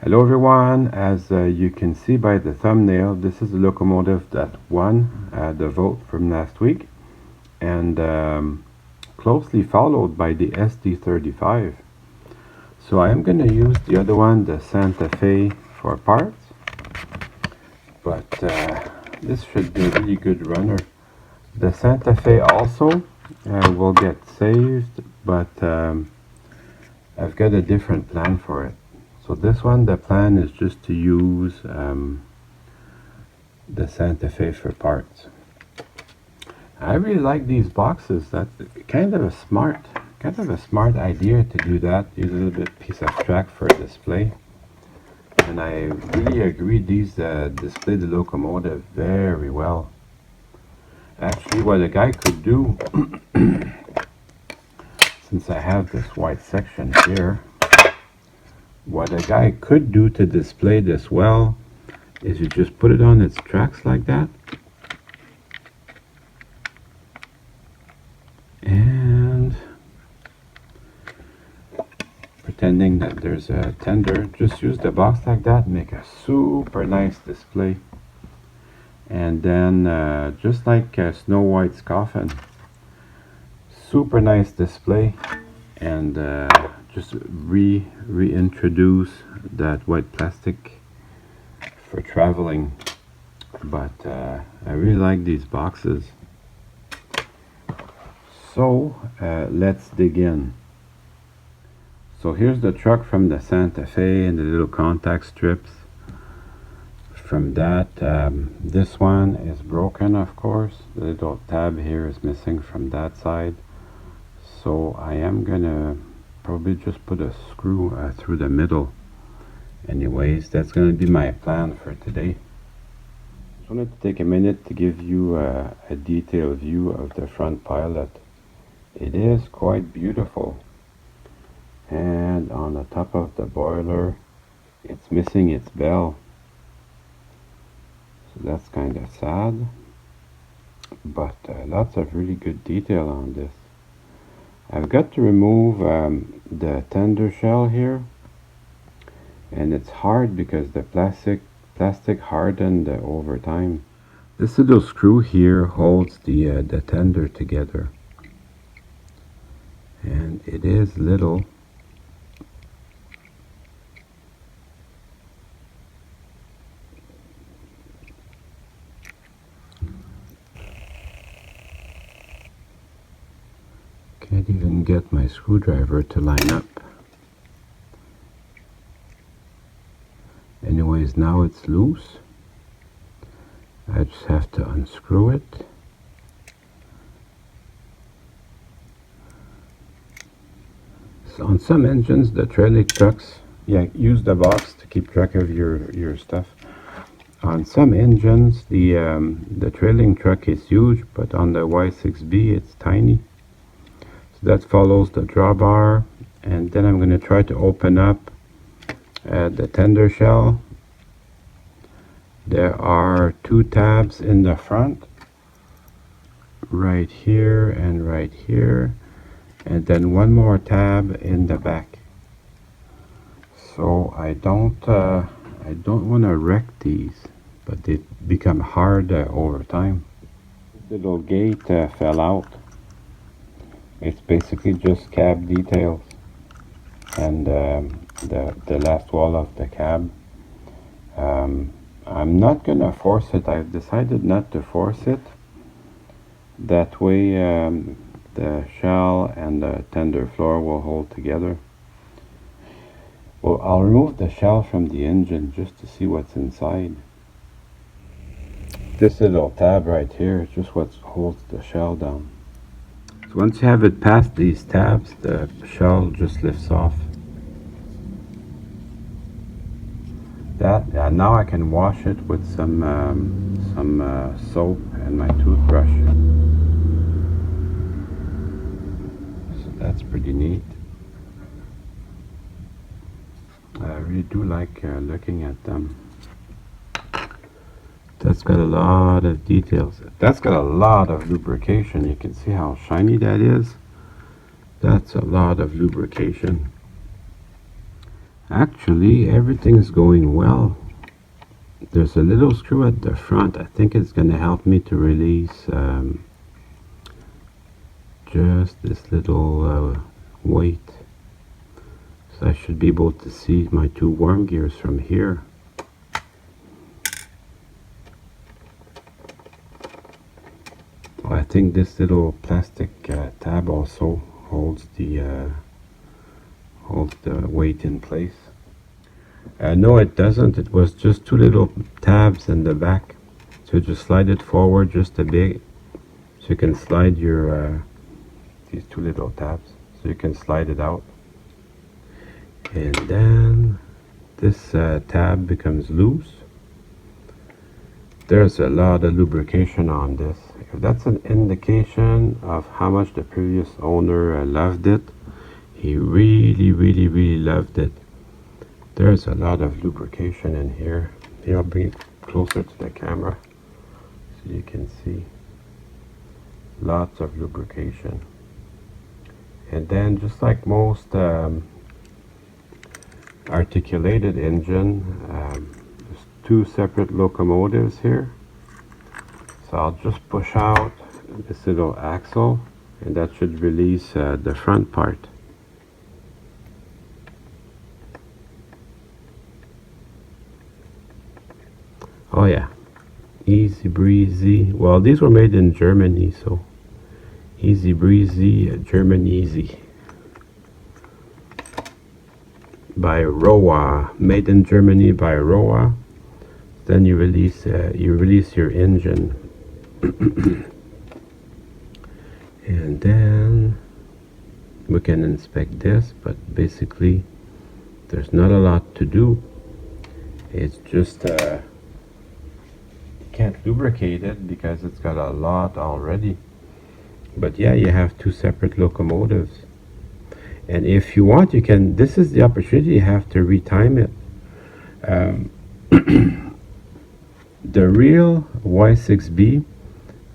Hello everyone, as you can see by the thumbnail, this is the locomotive that won the vote from last week, and closely followed by the SD35. So I am going to use the other one, the Santa Fe, for parts, but this should be a really good runner. The Santa Fe also will get saved, but I've got a different plan for it. So this one, the plan is just to use the Santa Fe for parts. I really like these boxes. That's kind of a smart idea to do that. Use a little bit piece of track for display. And I really agree these display the locomotive very well. Actually, what a guy could do, since I have this white section here, what a guy could do to display this well is you just put it on its tracks like that, and pretending that there's a tender, just use the box like that, make a super nice display. And then just like Snow White's coffin, super nice display, and just reintroduce that white plastic for traveling. But I really like these boxes. So let's dig in. So here's the truck from the Santa Fe and the little contact strips. From that, this one is broken, of course. The little tab here is missing from that side. So I am gonna probably just put a screw through the middle. Anyways, that's gonna be my plan for today. Just wanted to take a minute to give you a detailed view of the front pilot. It is quite beautiful. And on the top of the boiler, it's missing its bell. So that's kind of sad. But lots of really good detail on this. I've got to remove the tender shell here, and it's hard because the plastic hardened over time. This little screw here holds the tender together, and it is little. Can't even get my screwdriver to line up. Anyways, now it's loose. I just have to unscrew it. So on some engines, the trailing trucks, use the box to keep track of your stuff. On some engines, the trailing truck is huge, but on the Y6B, it's tiny. That follows the drawbar, and then I'm going to try to open up the tender shell. There are two tabs in the front, right here and right here, and then one more tab in the back. So I don't want to wreck these, but they become hard over time. The little gate fell out. It's basically just cab details and the last wall of the cab. I'm not gonna force it. I've decided not to force it. That way the shell and the tender floor will hold together. Well, I'll remove the shell from the engine just to see what's inside. This little tab right here is just what holds the shell down. Once you have it past these tabs, the shell just lifts off. Now I can wash it with some soap and my toothbrush. So that's pretty neat. I really do like looking at them. That's got a lot of details. That's got a lot of lubrication. You can see how shiny that is. That's a lot of lubrication. Actually, everything's going well. There's a little screw at the front. I think it's going to help me to release just this little weight. So I should be able to see my two worm gears from here. I think this little plastic tab also holds the weight in place. No, it doesn't. It was just two little tabs in the back. So just slide it forward just a bit. So you can slide your these two little tabs. So you can slide it out. And then this tab becomes loose. There's a lot of lubrication on this. If that's an indication of how much the previous owner loved it, he really loved it. There's a lot of lubrication in here. Here, I'll bring it closer to the camera so you can see. Lots of lubrication. And then, just like most articulated engine, there's two separate locomotives here. So I'll just push out this little axle, and that should release the front part. Oh yeah, easy breezy. Well, these were made in Germany, so easy breezy, German easy. By Roa, made in Germany by Roa. Then you release your engine. And then we can inspect this, but basically there's not a lot to do. It's just can't lubricate it because it's got a lot already. But yeah, you have two separate locomotives, and if you want, you can, this is the opportunity, you have to retime it. The real Y6B,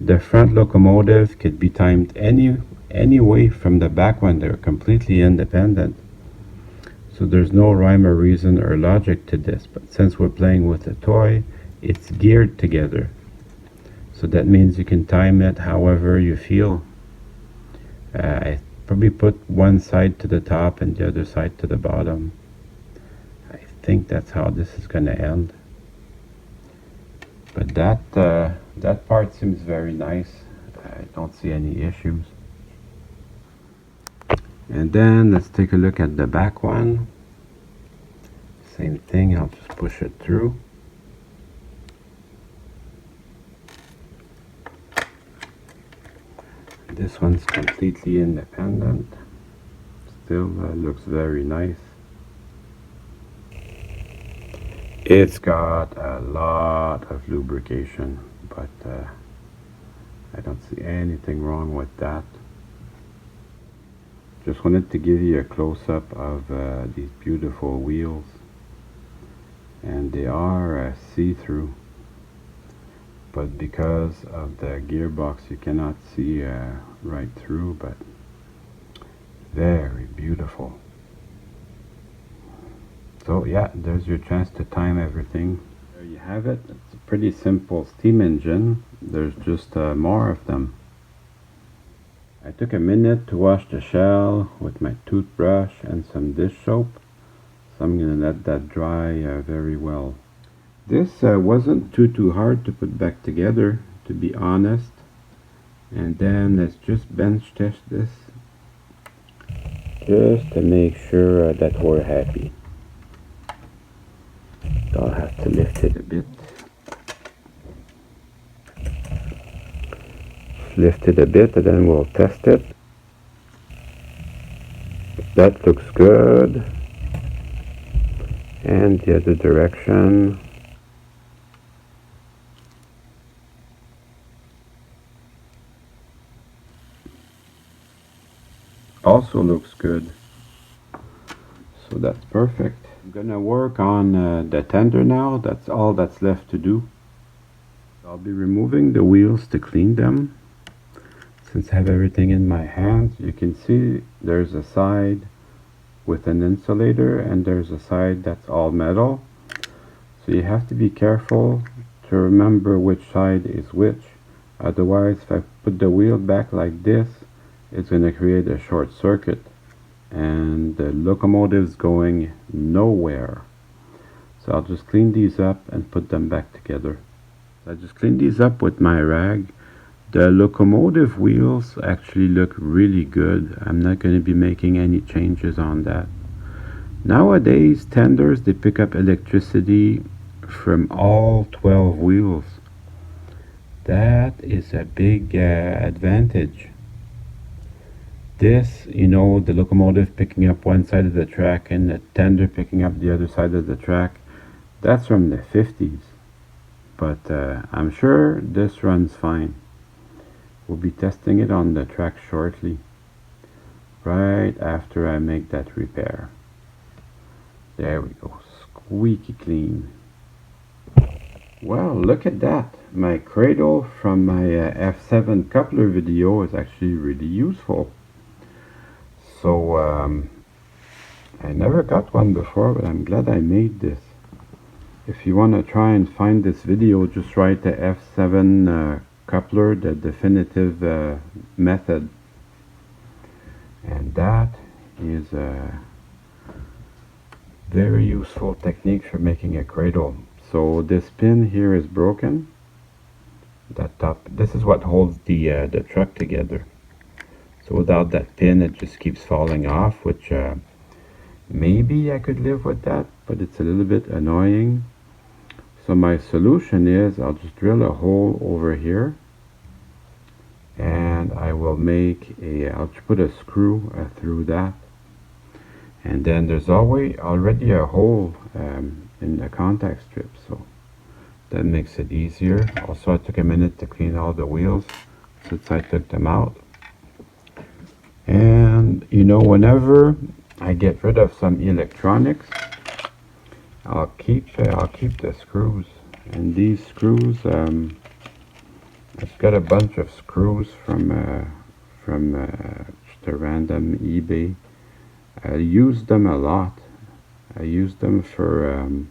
the front locomotive could be timed any way from the back one. They're completely independent, so there's no rhyme or reason or logic to this. But since we're playing with a toy, it's geared together, so that means you can time it however you feel. I probably put one side to the top and the other side to the bottom. I think that's how this is going to end. But that part seems very nice. I don't see any issues. And then let's take a look at the back one. Same thing, I'll just push it through. This one's completely independent. Still looks very nice. It's got a lot of lubrication, but I don't see anything wrong with that. Just wanted to give you a close-up of these beautiful wheels, and they are see-through. But because of the gearbox, you cannot see right through, but very beautiful. So yeah, there's your chance to time everything. There you have it. It's a pretty simple steam engine. There's just more of them. I took a minute to wash the shell with my toothbrush and some dish soap, so I'm going to let that dry very well. This wasn't too hard to put back together, to be honest. And then let's just bench test this, just to make sure that we're happy. I'll have to lift it a bit. Lift it a bit and then we'll test it. That looks good. And the other direction. Also looks good. So that's perfect. I'm gonna work on the tender now. That's all that's left to do. I'll be removing the wheels to clean them. Since I have everything in my hands, you can see there's a side with an insulator, and there's a side that's all metal. So you have to be careful to remember which side is which. Otherwise, if I put the wheel back like this, it's going to create a short circuit and the locomotive's going nowhere. So I'll just clean these up and put them back together. I just cleaned these up with my rag. The locomotive wheels actually look really good. I'm not going to be making any changes on that. Nowadays, tenders, they pick up electricity from all 12 wheels. That is a big advantage. This, you know, the locomotive picking up one side of the track and the tender picking up the other side of the track, that's from the 50s. But I'm sure this runs fine. We'll be testing it on the track shortly, right after I make that repair. There we go, squeaky clean. Well, look at that. My cradle from my F7 coupler video is actually really useful. So I never got one before, but I'm glad I made this. If you want to try and find this video, just write the F7 coupler, the definitive method. And that is a very useful technique for making a cradle. So this pin here is broken. That top, this is what holds the truck together. So without that pin, it just keeps falling off, which maybe I could live with that, but it's a little bit annoying. So my solution is I'll just drill a hole over here, and I will make I'll put a screw through that, and then there's already a hole in the contact strip, so that makes it easier. Also, I took a minute to clean all the wheels since I took them out. And you know, whenever I get rid of some electronics, I'll keep the screws. And these screws, I've got a bunch of screws from just a random eBay. I use them a lot. I use them for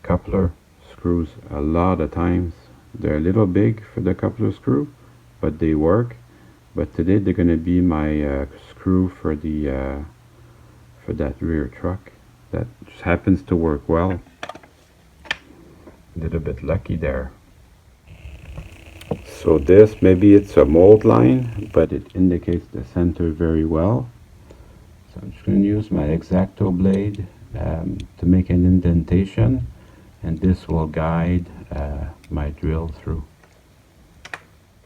coupler screws a lot of times. They're a little big for the coupler screw, but they work. But today they're going to be my screw for the for that rear truck. That just happens to work well. A little bit lucky there. So this, maybe it's a mold line, but it indicates the center very well. So I'm just going to use my X-Acto blade to make an indentation, and this will guide my drill through.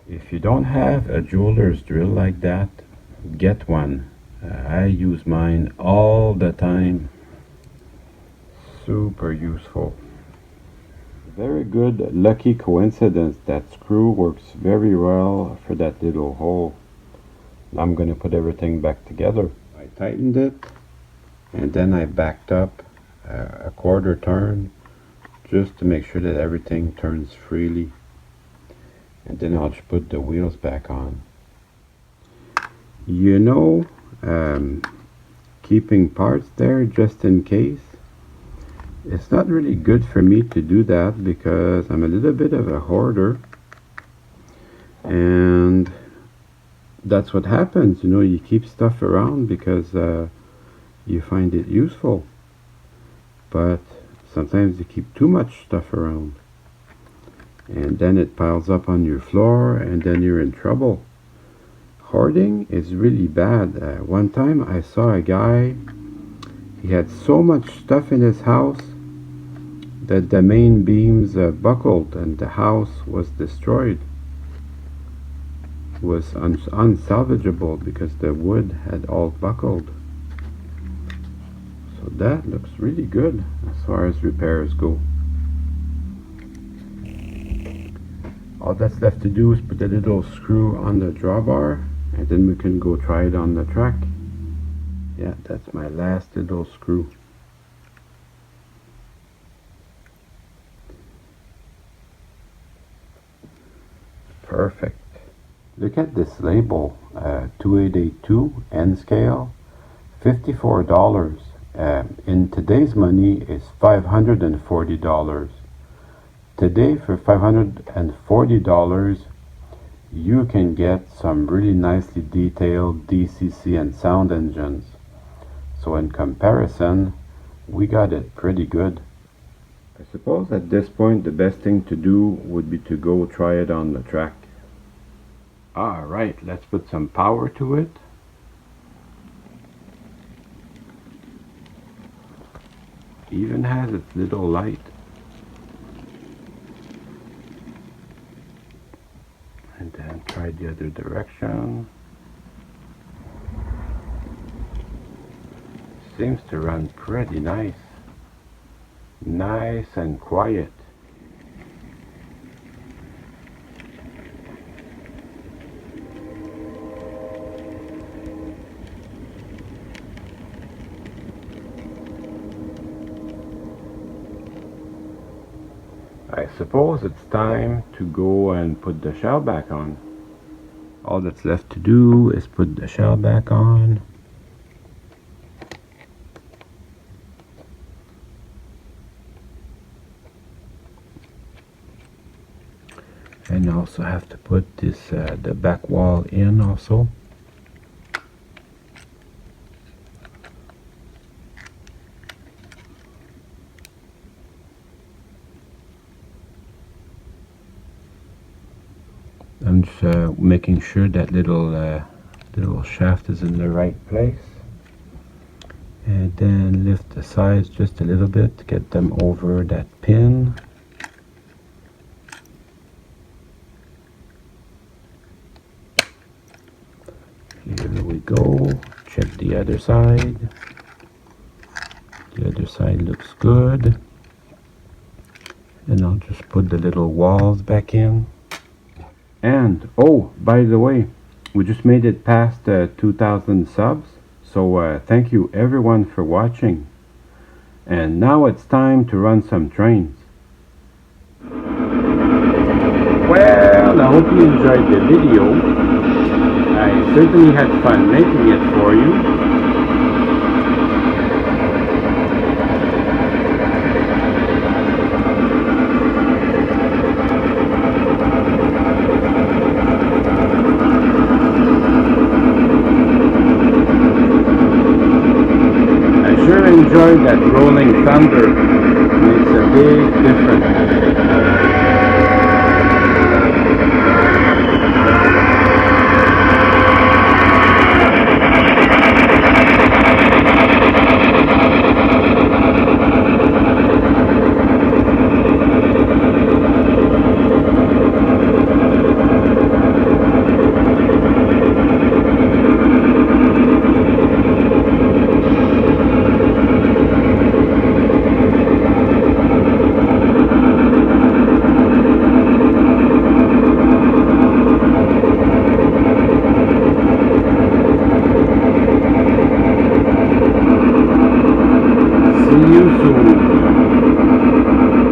If you don't have a jeweler's drill like that, get one. I use mine all the time. Super useful. Very good lucky coincidence that screw works very well for that little hole. Now I'm going to put everything back together. I tightened it, and then I backed up a quarter turn just to make sure that everything turns freely. And then I'll just put the wheels back on. You know, keeping parts there just in case, it's not really good for me to do that because I'm a little bit of a hoarder, and that's what happens. You know, you keep stuff around because you find it useful, but sometimes you keep too much stuff around, and then it piles up on your floor, and then you're in trouble. Hoarding is really bad. One time I saw a guy, he had so much stuff in his house that the main beams buckled and the house was destroyed. It was unsalvageable because the wood had all buckled. So that looks really good as far as repairs go. All that's left to do is put a little screw on the drawbar, and then we can go try it on the track. Yeah, that's my last little screw. Perfect. Look at this label, 2882 N scale, $54 in today's money is $540. Today for $540 you can get some really nicely detailed DCC and sound engines. So in comparison, we got it pretty good. I suppose at this point the best thing to do would be to go try it on the track. Alright, let's put some power to it. Even has its little light. And then try the other direction. Seems to run pretty nice. Nice and quiet. I suppose it's time to go and put the shell back on. All that's left to do is put the shell back on. And also have to put this the back wall in also. I'm just making sure that little shaft is in the right place, and then lift the sides just a little bit to get them over that pin. Here we go. Check the other side. The other side looks good. And I'll just put the little walls back in. And, oh, by the way, we just made it past 2,000 subs. So thank you everyone for watching. And now it's time to run some trains. Well, I hope you enjoyed the video. I certainly had fun making it for you. I sure enjoyed that rolling thunder. Makes a big difference.